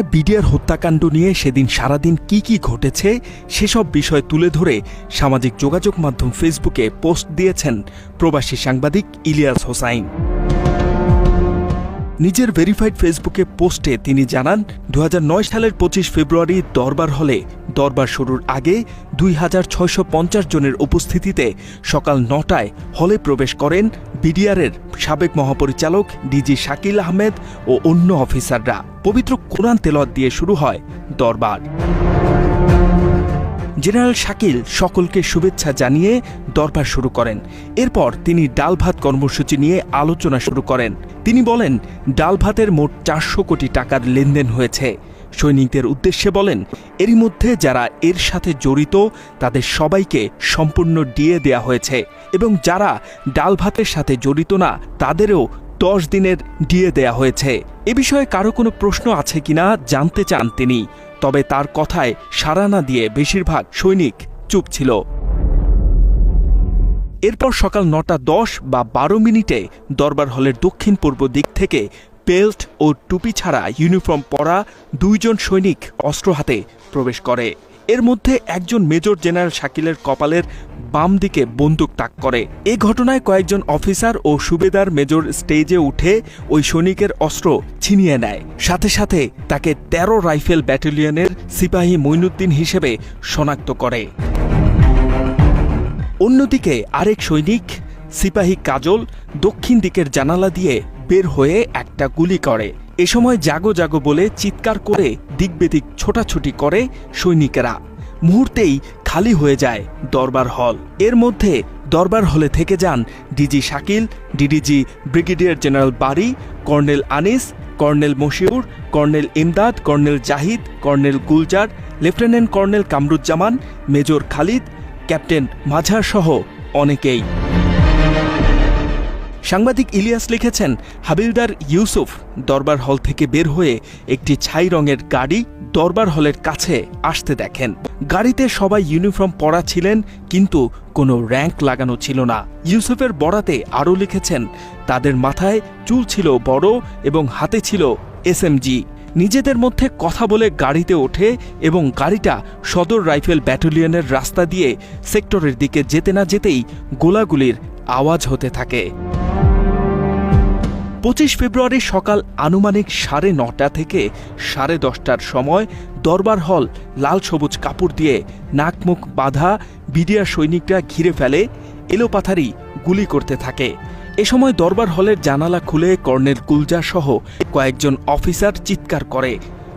ঘটনায় বিডিআর হত্যাকাণ্ড নিয়ে সেদিন সারাদিন কি ঘটেছে সেসব বিষয় তুলে ধরে সামাজিক যোগাযোগ মাধ্যম ফেসবুকে পোস্ট দিয়েছেন প্রবাসী সাংবাদিক ইলিয়াস হোসাইন। নিজের ভেরিফাইড ফেসবুকে পোস্টে তিনি জানান, 2009 সালের 25 ফেব্রুয়ারি দরবার হলে দরবার শুরুর আগে 2650 জনের উপস্থিতিতে সকাল 9টায় হলে প্রবেশ করেন বিডিআরের সাবেক মহাপরিচালক ডিজি শাকিল আহমেদ ও অন্য অফিসাররা। পবিত্র কোরআন তেলাওয়াত দিয়ে শুরু হয় দরবার। জেনারেল শাকিল সকলকে শুভেচ্ছা জানিয়ে দরবার শুরু করেন। এরপর তিনি ডাল ভাত কর্মসূচি নিয়ে আলোচনা শুরু করেন। তিনি বলেন, ডাল ভাতের মোট 400 কোটি টাকার লেনদেন হয়েছে। সৈনিকদের উদ্দেশ্যে বলেন, এরই মধ্যে যারা এর সাথে জড়িত তাদের সবাইকে সম্পূর্ণ ডিএ দেয়া হয়েছে এবং যারা ডাল ভাতের সাথে জড়িত না তাদেরও 10 দিনের ডিএ দেয়া হয়েছে। এ বিষয়ে কারো কোনো প্রশ্ন আছে কিনা জানতে চান তিনি, তবে তার কথায় সাড়া না দিয়ে বেশিরভাগ সৈনিক চুপ ছিল। এরপর সকাল 9:10 বা 12 মিনিটে দরবার হলের দক্ষিণ পূর্ব দিক থেকে বেল্ট ও টুপি ছাড়া ইউনিফর্ম পরা 2 জন সৈনিক অস্ত্র হাতে প্রবেশ করে। এর মধ্যে একজন মেজর জেনারেল শাকিলের কপালের বাম দিকে বন্দুক তাক করে। এ ঘটনায় কয়েকজন অফিসার ও সুবেদার মেজর স্টেজে উঠে ওই সৈনিকের অস্ত্র ছিনিয়ে নেয়। সাথে সাথে তাকে 13 রাইফেল ব্যাটালিয়নের সিপাহী মঈনুদ্দিন হিসেবে শনাক্ত করে। অন্যদিকে আরেক সৈনিক সিপাহী কাজল দক্ষিণ দিকের জানালা দিয়ে বের হয়ে একটা গুলি করে। এ সময় জাগো জাগো বলে চিৎকার করে দিকবেদিক ছোটাছুটি করে সৈনিকেরা। মুহূর্তেই খালি হয়ে যায় দরবার হল। এর মধ্যে দরবার হলে থেকে যান DG Shakil, DDG brigadier general Bari, colonel Anis, colonel Mashiur, colonel Imdad, colonel Jahid, colonel Gulzar, lieutenant colonel Kamruzzaman, major Khalid, captain Majhar সহ অনেকেই। সাংবাদিক ইলিয়াস লিখেছেন, হাবিলদার ইউসুফ দরবার হল থেকে বের হয়ে একটি ছাই রঙের গাড়ি দরবার হলের কাছে আসতে দেখেন। গাড়িতে সবাই ইউনিফর্ম পরা ছিলেন, কিন্তু কোনো র্যাঙ্ক লাগানো ছিল না। ইউসুফের বরাতে আরও লিখেছেন, তাদের মাথায় চুল ছিল বড় এবং হাতে ছিল এসএমজি। নিজেদের মধ্যে কথা বলে গাড়িতে ওঠে এবং গাড়িটা সদর রাইফেল ব্যাটালিয়নের রাস্তা দিয়ে সেক্টরের দিকে যেতে না যেতেই গোলাগুলির আওয়াজ হতে থাকে। 25 ফেব্রুয়ারি সকাল আনুমানিক 9:30 থেকে 10:30টার সময় দরবার হল লাল সবুজ কাপড় দিয়ে নাক মুখ বাঁধা বিডিআর সৈনিকরা ঘিরে ফেলে, এলোপাথারি গুলি করতে থাকে। এ সময় দরবার হলের জানালা খুলে কর্নেল গুলজার সহ কয়েকজন অফিসার চিৎকার করে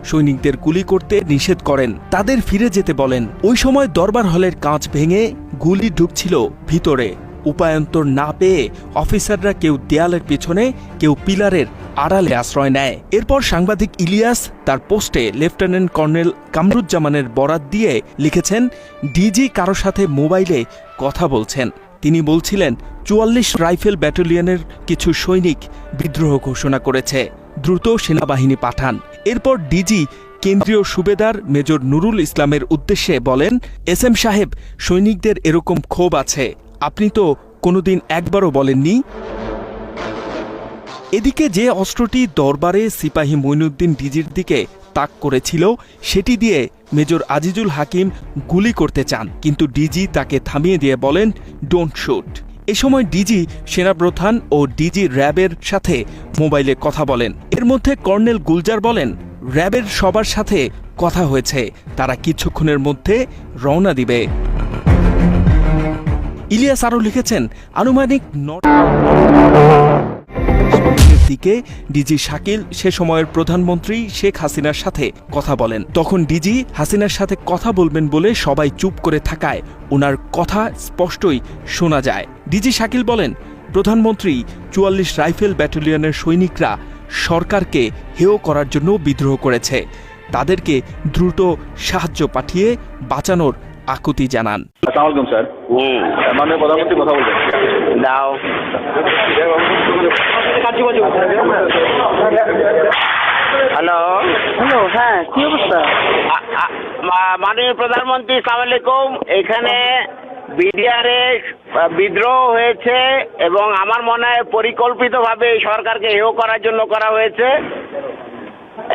সৈনিকদের গুলি করতে নিষেধ করেন, তাদের ফিরে যেতে বলেন। ওই সময় দরবার হলের কাঁচ ভেঙে গুলি ঢুকছিল ভিতরে। উপায়ন্তর না পেয়ে অফিসাররা কেউ দেয়ালের পিছনে, কেউ পিলারের আড়ালে আশ্রয় নেয়। এরপর সাংবাদিক ইলিয়াস তার পোস্টে লেফটেন্যান্ট কর্নেল কামরুজ্জামানের বরাত দিয়ে লিখেছেন, ডিজি কারো সাথে মোবাইলে কথা বলছেন। তিনি বলছিলেন, 44 রাইফেল ব্যাটালিয়নের কিছু সৈনিক বিদ্রোহ ঘোষণা করেছে, দ্রুত সেনাবাহিনী পাঠান। এরপর ডিজি কেন্দ্রীয় সুবেদার মেজর নুরুল ইসলামের উদ্দেশ্যে বলেন, এসএম সাহেব, সৈনিকদের এরকম ক্ষোভ আছে, আপনি তো কোনোদিন একবারও বলেননি। এদিকে যে অস্ত্রটি দরবারে সিপাহী মঈনুদ্দিন ডিজির দিকে তাক করেছিল সেটি দিয়ে মেজর আজিজুল হাকিম গুলি করতে চান, কিন্তু ডিজি তাকে থামিয়ে দিয়ে বলেন, ডোন্ট শুট। এ সময় ডিজি সেনাপ্রধান ও ডিজি র্যাবের সাথে মোবাইলে কথা বলেন। এর মধ্যে কর্নেল গুলজার বলেন, র্যাবের সবার সাথে কথা হয়েছে, তারা কিছুক্ষণের মধ্যে রওনা দিবে। ইলিয়াস আরও লিখেছেন, আনুমানিক 9টার দিকে ডিজি শাকিল সে সময়ের প্রধানমন্ত্রী শেখ হাসিনার সাথে কথা বলেন। তখন ডিজি হাসিনার সাথে কথা বলবেন বলে সবাই চুপ করে থাকায় ওনার কথা স্পষ্টই শোনা যায়। ডিজি শাকিল বলেন, প্রধানমন্ত্রী 44 রাইফেল ব্যাটালিয়নের সৈনিকরা সরকারকে হেয় করার জন্য বিদ্রোহ করেছে, তাদেরকে দ্রুত সাহায্য পাঠিয়ে বাঁচানোর আকুতি জানান। আসসালামু আলাইকুম স্যার। মাননীয় প্রধানমন্ত্রী কথা বলবেন। দাও। হ্যালো হ্যালো, হ্যাঁ, কি অবস্থা? মাননীয় প্রধানমন্ত্রী, আসসালামু আলাইকুম। এখানে বিডিআরে বিদ্রোহ হয়েছে এবং আমার মনে হয় পরিকল্পিতভাবে এই সরকারকে হেয় করার জন্য করা হয়েছে।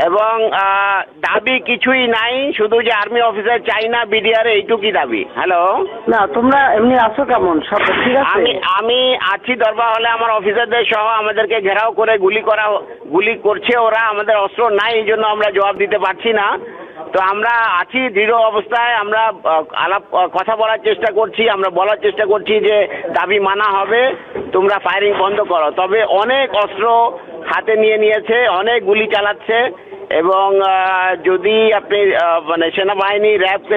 এবং দাবি কিছুই নাই, শুধু যে আর্মি অফিসার চাই না বিডিআর, এইটুকুই দাবি। হ্যালো, না তোমরা এমনি আছো কেমন, সব ঠিক আছে? আমি আছি দরবার হলে, আমার অফিসারদের সহ আমাদেরকে ঘেরাও করে গুলি করছে ওরা। আমাদের অস্ত্র নাই, এই জন্য আমরা জবাব দিতে পারছি না। তো আমরা আছি দৃঢ় অবস্থায়, আমরা কথা বলার চেষ্টা করছি, আমরা বলার চেষ্টা করছি যে দাবি মানা হবে, তোমরা ফায়ারিং বন্ধ করো। তবে অনেক অস্ত্র হাতে নিয়েছে, অনেক গুলি চালাচ্ছে, এবং যদি আপনি মানে সেনাবাহিনী র্যাবকে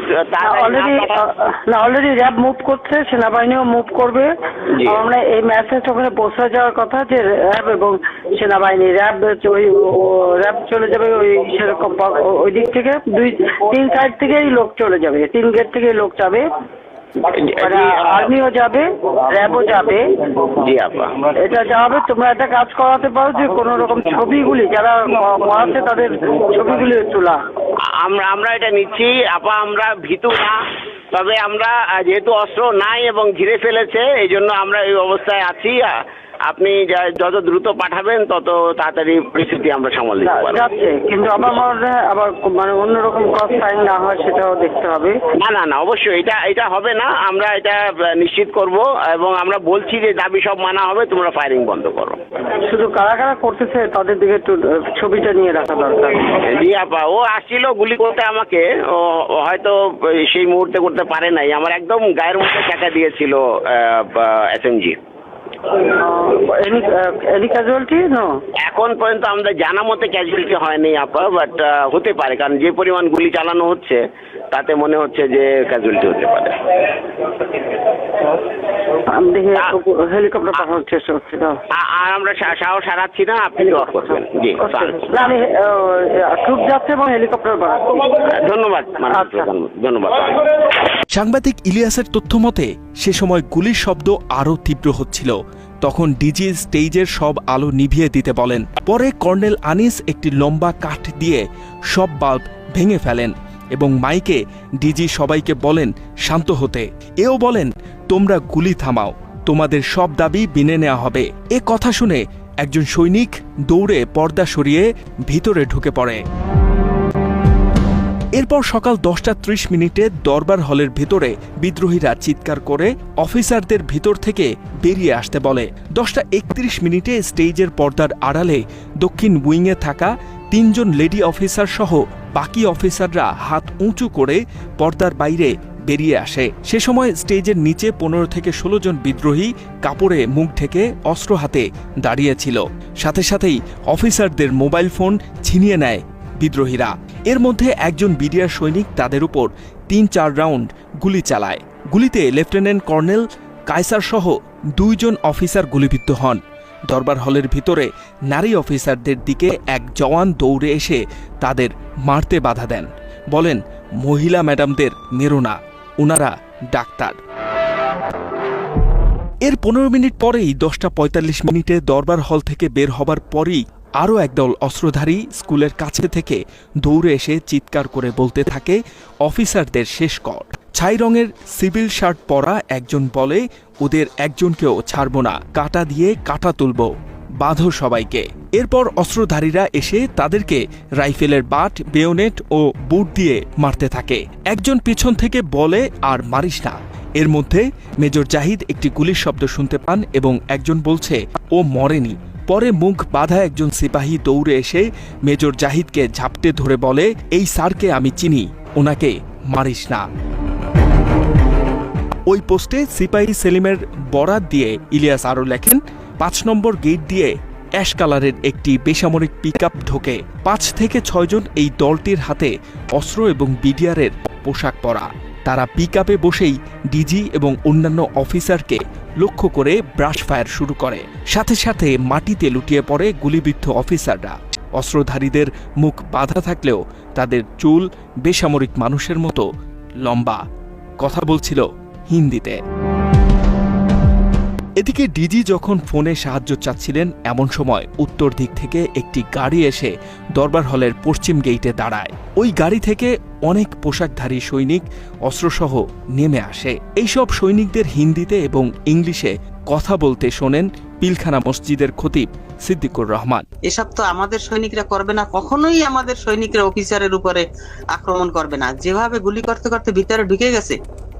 অলরেডি র্যাব মুভ করছে, সেনাবাহিনীও মুভ করবে। আমরা এই মেসেজ ওখানে পৌঁছে যাওয়ার কথা যে র্যাব এবং সেনাবাহিনী, র্যাব চলে যাবে ওই সেরকম ওই দিক থেকে, 2-3 সাইড থেকেই লোক চলে যাবে, 3 গেট থেকেই লোক যাবে, আর্মিও যাবে, র্যাবও যাবে। জি আপা, এটা যাবে। তোমরা একটা কাজ করাতে পারো যে কোন রকম ছবিগুলি যারা পড়াচ্ছে তাদের ছবিগুলি তোলা। আমরা এটা নিচ্ছি আপা, আমরা ভীতু না, তবে আমরা যেহেতু অস্ত্র নাই এবং ঘিরে ফেলেছে, এই জন্য আমরা এই অবস্থায় আছি। আপনি যত দ্রুত পাঠাবেন তত তাড়াতাড়ি পরিস্থিতি আমরা সামাল দিতে পারবো। যাচ্ছে, কিন্তু আমার মনে হয় আবার মানে অন্যরকম ক্রস ফায়ারিং না হয় সেটাও দেখতে হবে। না অবশ্যই এটা হবে না, আমরা এটা নিশ্চিত করব, এবং আমরা বলছি যে দাবি সব মানা হবে, তোমরা ফায়ারিং বন্ধ করো। শুধু কারা কারা করতেছে তাদের দিকে একটু ছবিটা নিয়ে রাখা দরকার। জি আপা, ও আসছিল গুলি করতে আমাকে, ও হয়তো সেই মুহূর্তে করতে পারে নাই, আমার একদম গায়ের মধ্যে টাকা দিয়েছিল এসএমজি। Any casualty? নো, এখন পর্যন্ত আমাদের জানা মতে ক্যাজুয়ালিটি হয়নি আপা, বাট হতে পারে, কারণ যে পরিমাণ গুলি চালানো হচ্ছে তাতে মনে হচ্ছে যে ক্যাজুয়ালিটি হতে পারে। আমি দেখি হেলিকপ্টার পাঠানোর চেষ্টা করছি। আর আমরা সাহস হারাচ্ছি না, আপনি দোয়া করবেন। জি, আমি ট্রুপ যাচ্ছে এবং হেলিকপ্টার পাঠাচ্ছি। ধন্যবাদ, ধন্যবাদ। সাংবাদিক ইলিয়াসের তথ্য মতে সে সময় গুলির শব্দ আরও তীব্র হচ্ছিল। তখন ডিজি স্টেজের সব আলো নিভিয়ে দিতে বলেন। পরে কর্নেল আনিস একটি লম্বা কাঠ দিয়ে সব বাল্ব ভেঙে ফেলেন এবং মাইকে ডিজি সবাইকে বলেন শান্ত হতে। এও বলেন, তোমরা গুলি থামাও, তোমাদের সব দাবি মেনে নেওয়া হবে। এ কথা শুনে একজন সৈনিক দৌড়ে পর্দা সরিয়ে ভিতরে ঢুকে পড়ে। এরপর সকাল 10:30 দরবার হলের ভেতরে বিদ্রোহীরা চিৎকার করে অফিসারদের ভিতর থেকে বেরিয়ে আসতে বলে। 10:31 স্টেজের পর্দার আড়ালে দক্ষিণ উইংয়ে থাকা 3 জন লেডি অফিসার সহ বাকি অফিসাররা হাত উঁচু করে পর্দার বাইরে বেরিয়ে আসে। সে সময় স্টেজের নিচে 15 থেকে 16 জন বিদ্রোহী কাপড়ে মুখ ঢেকে অস্ত্র হাতে দাঁড়িয়েছিল। সাথে সাথেই অফিসারদের মোবাইল ফোন ছিনিয়ে নেয় বিদ্রোহীরা। এর মধ্যে একজন বিডিআর সৈনিক তাদের উপর 3-4 রাউন্ড গুলি চালায়। গুলিতে লেফটেন্যান্ট কর্নেল কায়সার সহ 2 জন অফিসার গুলিবিদ্ধ হন। দরবার হলের ভিতরে নারী অফিসারদের দিকে এক জওয়ান দৌড়ে এসে তাদের মারতে বাধা দেন, বলেন, মহিলা ম্যাডামদের মেরো না, ওনারা ডাক্তার। এর 15 মিনিট পরেই 10:45 দরবার হল থেকে বের হবার পরই আরও একদল অস্ত্রধারী স্কুলের কাছে থেকে দৌড়ে এসে চিৎকার করে বলতে থাকে, অফিসারদের শেষ কর। ছাই রঙের সিভিল শার্ট পরা একজন বলে, ওদের একজনকেও ছাড়ব না, কাটা দিয়ে কাটা তুলব, বাঁধো সবাইকে। এরপর অস্ত্রধারীরা এসে তাদেরকে রাইফেলের বাট, বেয়োনেট ও বুট দিয়ে মারতে থাকে। একজন পিছন থেকে বলে, আর মারিস না। এর মধ্যে মেজর জাহিদ একটি গুলির শব্দ শুনতে পান এবং একজন বলছে, ও মরেনি। পরে মুখ বাঁধা একজন সিপাহী দৌড়ে এসে মেজর জাহিদকে ঝাপটে ধরে বলে, এই স্যারকে আমি চিনি, ওনাকে মারিস না। ওই পোস্টে সিপাহী সেলিমের বরাত দিয়ে ইলিয়াস আরও লেখেন, 5 নম্বর গেট দিয়ে অ্যাশ কালারের একটি বেসামরিক পিকআপ ঢোকে। 5 থেকে 6 জন এই দলটির হাতে অস্ত্র এবং বিডিআরের পোশাক পরা। তারা পিকআপে বসেই ডিজি এবং অন্যান্য অফিসারকে লক্ষ্য করে ব্রাশ ফায়ার শুরু করে। সাথে সাথে মাটিতে লুটিয়ে পড়ে গুলিবিদ্ধ অফিসাররা। অস্ত্রধারীদের মুখ বাঁধা থাকলেও তাদের চুল বেসামরিক মানুষের মতো লম্বা। কথা বলছিল হিন্দিতে। এদিকে ডিজি যখন ফোনে সাহায্য চাচ্ছিলেন, এমন সময় উত্তর দিক থেকে একটি গাড়ি এসে দরবার হলের পশ্চিম গেইটে দাঁড়ায়। ওই গাড়ি থেকে অনেক পোশাকধারী সৈনিক অস্ত্রসহ নেমে আসে। এইসব সৈনিকদের হিন্দিতে এবং ইংলিশে কথা বলতে শোনেন পিলখানা মসজিদের খতিব সিদ্দিকুর রহমান। এসব তো আমাদের সৈনিকরা করবে না, কখনোই আমাদের সৈনিকরা অফিসারের উপরে আক্রমণ করবে না। যেভাবে গুলি করতে করতে ভিতরে ঢুকে গেছে,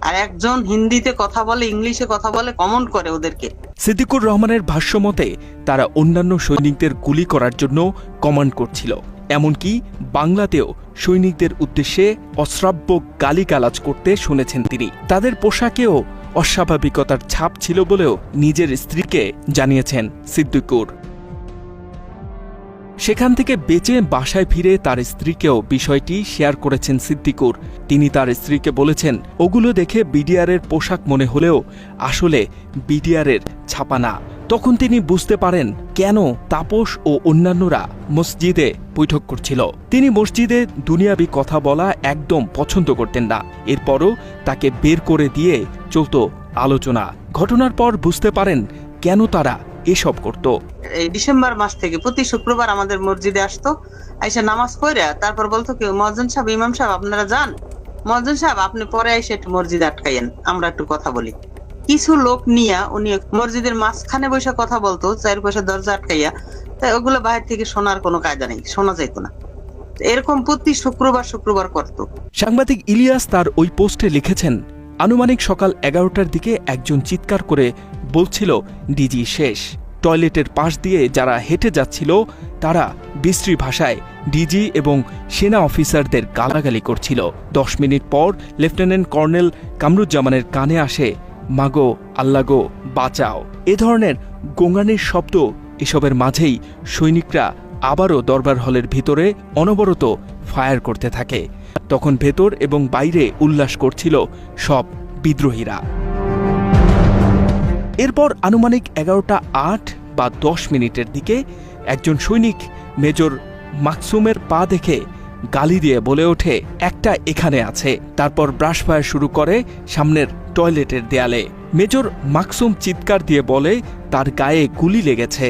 আর একজন হিন্দিতে কথা বলে, ইংলিশে কথা বলে, কমেন্ট করে ওদেরকে। সিদ্দিকুর রহমানের ভাষ্যমতে তারা অন্যান্য সৈনিকদের গুলি করার জন্য কমান্ড করছিল। এমনকি বাংলাতেও সৈনিকদের উদ্দেশ্যে অশ্রাব্য গালিগালাজ করতে শুনেছেন তিনি। তাদের পোশাকেও অস্বাভাবিকতার ছাপ ছিল বলেও নিজের স্ত্রীকে জানিয়েছেন সিদ্দিকুর। সেখান থেকে বেঁচে বাসায় ফিরে তার স্ত্রীকেও বিষয়টি শেয়ার করেছেন সিদ্দিকুর। তিনি তার স্ত্রীকে বলেছেন, ওগুলো দেখে বিডিআরের পোশাক মনে হলেও আসলে বিডিআরের ছাপা না। তখন তিনি বুঝতে পারেন কেন তাপস ও অন্যান্যরা মসজিদে বৈঠক করছিল। তিনি মসজিদে দুনিয়াবি কথা বলা একদম পছন্দ করতেন না। এরপরও তাকে বের করে দিয়ে চলত আলোচনা। ঘটনার পর বুঝতে পারেন কেন তারা এসব করত। এই ডিসেম্বর মাস থেকে প্রতি শুক্রবার আমাদের মসজিদে আসতো, আইসা নামাজ পড়ে তারপর বলতো কি, মুয়াজ্জিন সাহেব, ইমাম সাহেব আপনারা যান, মুয়াজ্জিন সাহেব আপনি পরে এসে একটু মসজিদে আটকাইয়েন, আমরা একটু কথা বলি। কিছু লোক নিয়ে উনি মসজিদের মাঝখানে বসে কথা বলতো, চারপাশে দরজা আটকাইয়া। তাই ওগুলো বাইরে থেকে শোনার কোনো কায়দা নেই, শোনা যেত না। এরকম প্রতি শুক্রবার করতো। সাংবাদিক ইলিয়াস তার ওই পোস্টে লিখেছেন, আনুমানিক সকাল 11টার দিকে একজন চিৎকার করে বলছিল ডিজি শেষ। টয়লেটের পাশ দিয়ে যারা হেঁটে যাচ্ছিল তারা বিশ্রী ভাষায় ডিজি এবং সেনা অফিসারদের গালাগালি করছিল। 10 মিনিট পর লেফটেন্যান্ট কর্নেল কামরুজ্জামানের কানে আসে, মাগো আল্লাগো বাঁচাও। এ ধরনের গোঙানির শব্দ। এসবের মাঝেই সৈনিকরা আবারও দরবার হলের ভিতরে অনবরত ফায়ার করতে থাকে। তখন ভেতর এবং বাইরে উল্লাস করছিল সব বিদ্রোহীরা। এরপর আনুমানিক 11:08 বা 10 মিনিটের দিকে একজন সৈনিক মেজর মাকসুমের পা দেখে গালি দিয়ে বলে ওঠে, একটা এখানে আছে। তারপর ব্রাশ ফায়ার শুরু করে সামনের টয়লেটের দেয়ালে। মেজর মাকসুম চিৎকার দিয়ে বলে তার গায়ে গুলি লেগেছে,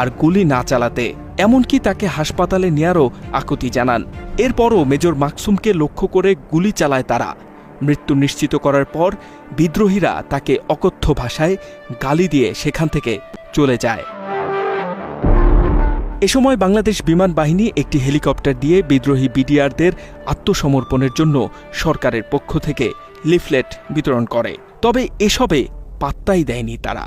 আর গুলি না চালাতে, এমনকি তাকে হাসপাতালে নেয়ারও আকুতি জানান। এরপরও মেজর মাকসুমকে লক্ষ্য করে গুলি চালায় তারা। মৃত্যু নিশ্চিত করার পর বিদ্রোহীরা তাকে অকথ্য ভাষায় গালি দিয়ে সেখান থেকে চলে যায়। এ সময় বাংলাদেশ বিমান বাহিনী একটি হেলিকপ্টার দিয়ে বিদ্রোহী বিডিআরদের আত্মসমর্পণের জন্য সরকারের পক্ষ থেকে লিফলেট বিতরণ করে। তবে এসবে পাত্তাই দেয়নি তারা।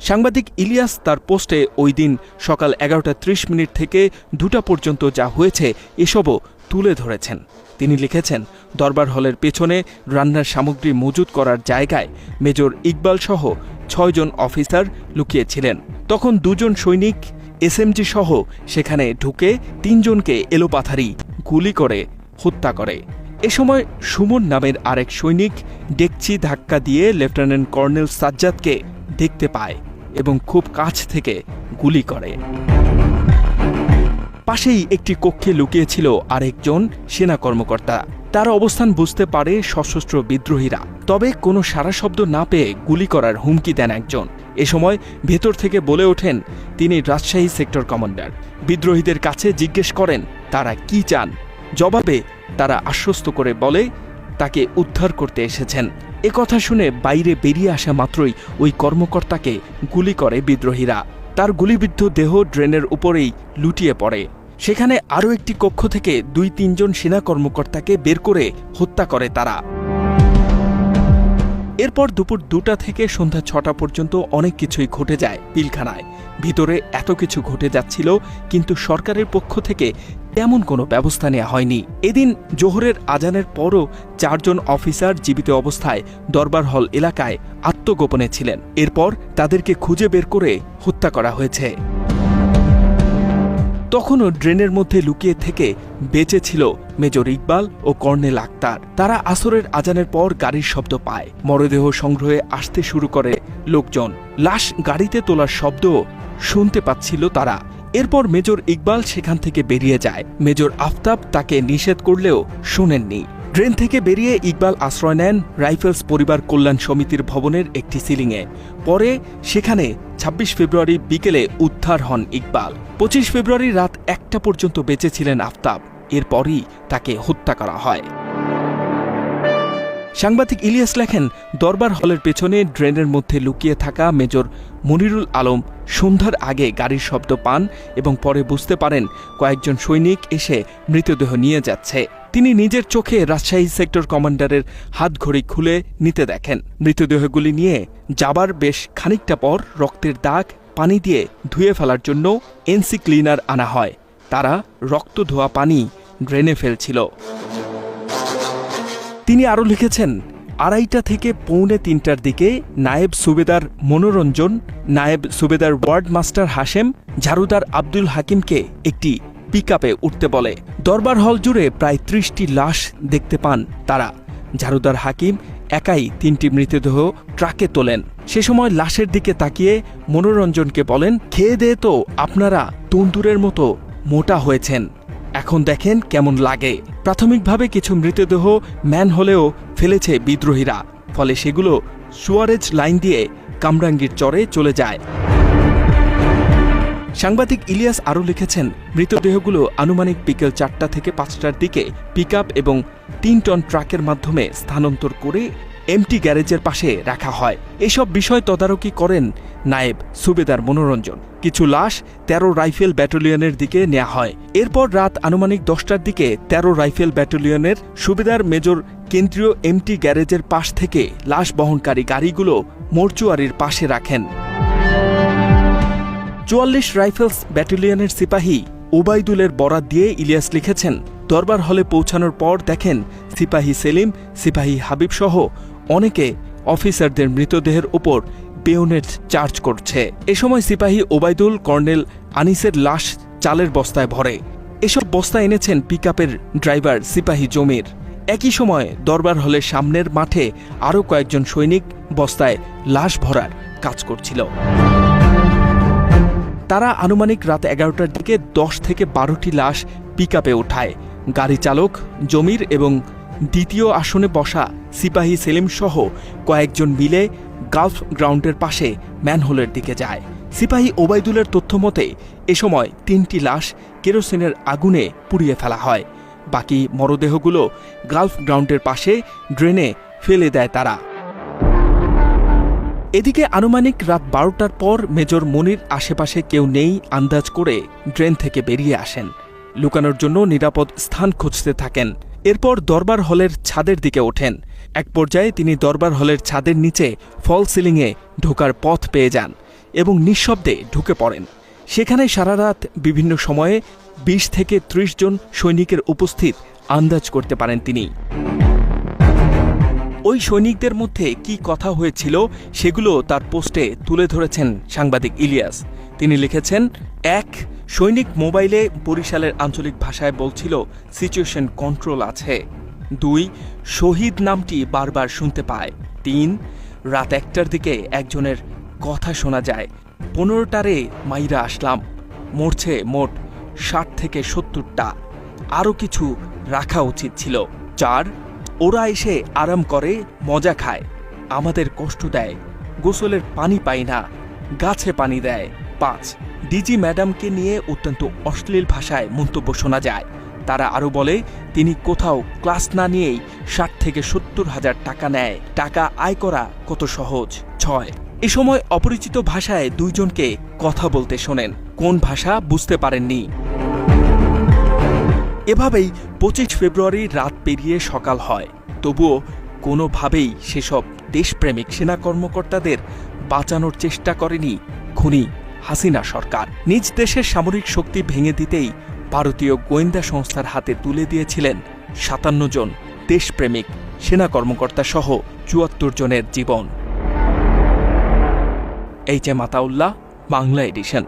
সাংবাদিক ইলিয়াস তার পোস্টে ওই দিন সকাল 11:30 থেকে 2টা পর্যন্ত যা হয়েছে এসবও তুলে ধরেছেন। তিনি লিখেছেন, দরবার হলের পেছনে রান্নার সামগ্রী মজুত করার জায়গায় মেজর ইকবাল সহ 6 জন অফিসার লুকিয়েছিলেন। তখন 2 জন সৈনিক এসএমজি সহ সেখানে ঢুকে 3 জনকে এলোপাথারি গুলি করে হত্যা করে। এ সময় সুমন নামের আরেক সৈনিক ডেকচি ধাক্কা দিয়ে লেফটেন্যান্ট কর্নেল সাজ্জাদকে দেখতে পায় এবং খুব কাছ থেকে গুলি করে। পাশেই একটি কক্ষে লুকিয়েছিল আরেকজন সেনা কর্মকর্তা। তার অবস্থান বুঝতে পারে সশস্ত্র বিদ্রোহীরা, তবে কোনো সারা শব্দ না পেয়ে গুলি করার হুমকি দেন একজন। এ সময় ভেতর থেকে বলে ওঠেন তিনি রাজশাহী সেক্টর কমান্ডার। বিদ্রোহীদের কাছে জিজ্ঞেস করেন তারা কি চান। জবাবে তারা আশ্বস্ত করে বলে তাকে উদ্ধার করতে এসেছেন। এ কথা শুনে বাইরে বেরিয়ে আসা মাত্রই ওই কর্মকর্তাকে গুলি করে বিদ্রোহীরা। তার গুলিবিদ্ধ দেহ ড্রেনের উপরেই লুটিয়ে পড়ে। সেখানে আরও একটি কক্ষ থেকে 2-3 জন সেনা কর্মকর্তাকে বের করে হত্যা করে তারা। এরপর দুপুর 2টা থেকে সন্ধ্যা 6টা পর্যন্ত অনেক কিছুই ঘটে যায় পিলখানায়। ভিতরে এত কিছু ঘটে যাচ্ছিল, কিন্তু সরকারের পক্ষ থেকে তেমন কোনো ব্যবস্থা নেওয়া হয়নি। এদিন জোহরের আজানের পরও 4 জন অফিসার জীবিত অবস্থায় দরবার হল এলাকায় আত্মগোপনে ছিলেন। এরপর তাদেরকে খুঁজে বের করে হত্যা করা হয়েছে। তখনও ড্রেনের মধ্যে লুকিয়ে থেকে বেঁচে ছিল মেজর ইকবাল ও কর্নেল আক্তার। তারা আসরের আজানের পর গাড়ির শব্দ পায়। মরদেহ সংগ্রহে আসতে শুরু করে লোকজন। লাশ গাড়িতে তোলার শব্দ শুনতে পাচ্ছিল তারা। এরপর মেজর ইকবাল সেখান থেকে বেরিয়ে যায়। মেজর আফতাব তাকে নিষেধ করলেও শোনেননি। ড্রেন থেকে বেরিয়ে ইকবাল আশ্রয় নেন রাইফেলস পরিবার কল্যাণ সমিতির ভবনের একটি সিলিংয়ে। পরে সেখানে 26 ফেব্রুয়ারি বিকেলে উদ্ধার হন ইকবাল। 25 ফেব্রুয়ারি রাত 1টা পর্যন্ত বেঁচে ছিলেন আফতাব। এরপরই তাকে হত্যা করা হয়। সাংবাদিক ইলিয়াস লেখেন, দরবার হলের পেছনে ড্রেনের মধ্যে লুকিয়ে থাকা মেজর মনিরুল আলম সন্ধ্যার আগে গাড়ির শব্দ পান এবং পরে বুঝতে পারেন কয়েকজন সৈনিক এসে মৃতদেহ নিয়ে যাচ্ছে। তিনি নিজের চোখে রাজশাহী সেক্টর কমান্ডারের হাতঘড়ি খুলে নিতে দেখেন। মৃতদেহগুলি নিয়ে যাবার বেশ খানিকটা পর রক্তের দাগ পানি দিয়ে ধুয়ে ফেলার জন্য এনসি ক্লিনার আনা হয়। তারা রক্ত ধোয়া পানি ড্রেনে ফেলছিল। তিনি আরও লিখেছেন, 2:30 থেকে 2:45টার দিকে নায়েব সুবেদার মনোরঞ্জন, নায়েব সুবেদার ওয়ার্ড মাস্টার হাশেম, ঝাড়ুদার আব্দুল হাকিমকে একটি পিকআপে উঠতে বলে। দরবার হল জুড়ে প্রায় 30টি লাশ দেখতে পান তারা। ঝাড়ুদার হাকিম একাই 3টি মৃতদেহ ট্রাকে তোলেন। সে সময় লাশের দিকে তাকিয়ে মনোরঞ্জনকে বলেন, খেয়ে দে তো আপনারা তন্দুরের মতো মোটা হয়েছেন, এখন দেখেন কেমন লাগে। প্রাথমিকভাবে কিছু মৃতদেহ ম্যানহোলেও ফেলেছে বিদ্রোহীরা, ফলে সেগুলো সুয়ারেজ লাইন দিয়ে কামরাঙ্গীর চরে চলে যায়। সাংবাদিক ইলিয়াস আরও লিখেছেন, মৃতদেহগুলো আনুমানিক বিকেল 4টা থেকে 5টার দিকে পিকআপ এবং 3 টন ট্রাকের মাধ্যমে স্থানান্তর করে এমটি গ্যারেজের পাশে রাখা হয়। এসব বিষয় তদারকি করেন নায়েব সুবেদার মনোরঞ্জন। কিছু লাশ 13 রাইফেল ব্যাটালিয়নের দিকে নেওয়া হয়। এরপর রাত আনুমানিক 10টার দিকে 13 রাইফেল ব্যাটালিয়নের সুবেদার মেজর কেন্দ্রীয় এমটি গ্যারেজের পাশ থেকে লাশ বহনকারী গাড়িগুলো মর্চুয়ারির পাশে রাখেন। 44 রাইফেলস ব্যাটালিয়নের সিপাহী ওবায়দুলের বরাত দিয়ে ইলিয়াস লিখেছেন, দরবার হলে পৌঁছানোর পর দেখেন সিপাহী সেলিম, সিপাহী হাবিব সহ অনেকে অফিসারদের মৃতদেহের ওপর বেয়োনেট চার্জ করছে। এ সময় সিপাহী ওবায়দুল কর্নেল আনিসের লাশ চালের বস্তায় ভরে। এসব বস্তা এনেছেন পিকআপের ড্রাইভার সিপাহী জমির। একই সময় দরবার হলের সামনের মাঠে আরও কয়েকজন সৈনিক বস্তায় লাশ ভরার কাজ করছিল। তারা আনুমানিক রাত 11টার দিকে 10 থেকে 12টি লাশ পিকআপে ওঠায়। গাড়ি চালক জমির এবং দ্বিতীয় আসনে বসা সিপাহী সেলিম সহ কয়েকজন মিলে গালফ গ্রাউন্ডের পাশে ম্যানহোলের দিকে যায়। সিপাহী ওবায়দুলের তথ্যমতে এ সময় 3টি লাশ কেরোসিনের আগুনে পুড়িয়ে ফেলা হয়। বাকি মরদেহগুলো গালফ গ্রাউন্ডের পাশে ড্রেনে ফেলে দেয় তারা। এদিকে আনুমানিক রাত 12টার পর মেজর মনির আশেপাশে কেউ নেই আন্দাজ করে ড্রেন থেকে বেরিয়ে আসেন। লুকানোর জন্য নিরাপদ স্থান খুঁজতে থাকেন। এরপর দরবার হলের ছাদের দিকে ওঠেন। এক পর্যায়ে তিনি দরবার হলের ছাদের নিচে ফল সিলিংয়ে ঢোকার পথ পেয়ে যান এবং নিঃশব্দে ঢুকে পড়েন। সেখানে সারা রাত বিভিন্ন সময়ে 20 থেকে 30 জন সৈনিকের উপস্থিত আন্দাজ করতে পারেন তিনি। ওই সৈনিকদের মধ্যে কি কথা হয়েছিল সেগুলো তার পোস্টে তুলে ধরেছেন সাংবাদিক ইলিয়াস। তিনি লিখেছেন, 1 সৈনিক মোবাইলে বরিশালের আঞ্চলিক ভাষায় বলছিল সিচুয়েশন কন্ট্রোল আছে। 2 শহীদ নামটি বারবার শুনতে পায়। 3 রাত 1টার দিকে একজনের কথা শোনা যায়, 15টারে মাইরা আসলাম, মরছে মোট 60 থেকে 70টা, আরও কিছু রাখা উচিত ছিল। 4 ওরা এসে আরাম করে মজা খায়, আমাদের কষ্ট দেয়, গোসলের পানি পাই না, গাছে পানি দেয়। 5 ডিজি ম্যাডামকে নিয়ে অত্যন্ত অশ্লীল ভাষায় মন্তব্য শোনা যায়। তারা আরও বলে তিনি কোথাও ক্লাস না নিয়েই 60 থেকে 70 হাজার টাকা নেয়, টাকা আয় করা কত সহজ। 6 এ সময় অপরিচিত ভাষায় 2 জনকে কথা বলতে শোনেন, কোন ভাষা বুঝতে পারেননি। এভাবেই 25 ফেব্রুয়ারি রাত পেরিয়ে সকাল হয়। তবুও কোনোভাবেই সেসব দেশপ্রেমিক সেনা কর্মকর্তাদের বাঁচানোর চেষ্টা করেনি খুনি হাসিনা সরকার। নিজ দেশের সামরিক শক্তি ভেঙে দিতেই ভারতীয় গোয়েন্দা সংস্থার হাতে তুলে দিয়েছিলেন 57 জন দেশপ্রেমিক সেনা কর্মকর্তা সহ 74 জনের জীবন। H M Ataullah, Bangla addition.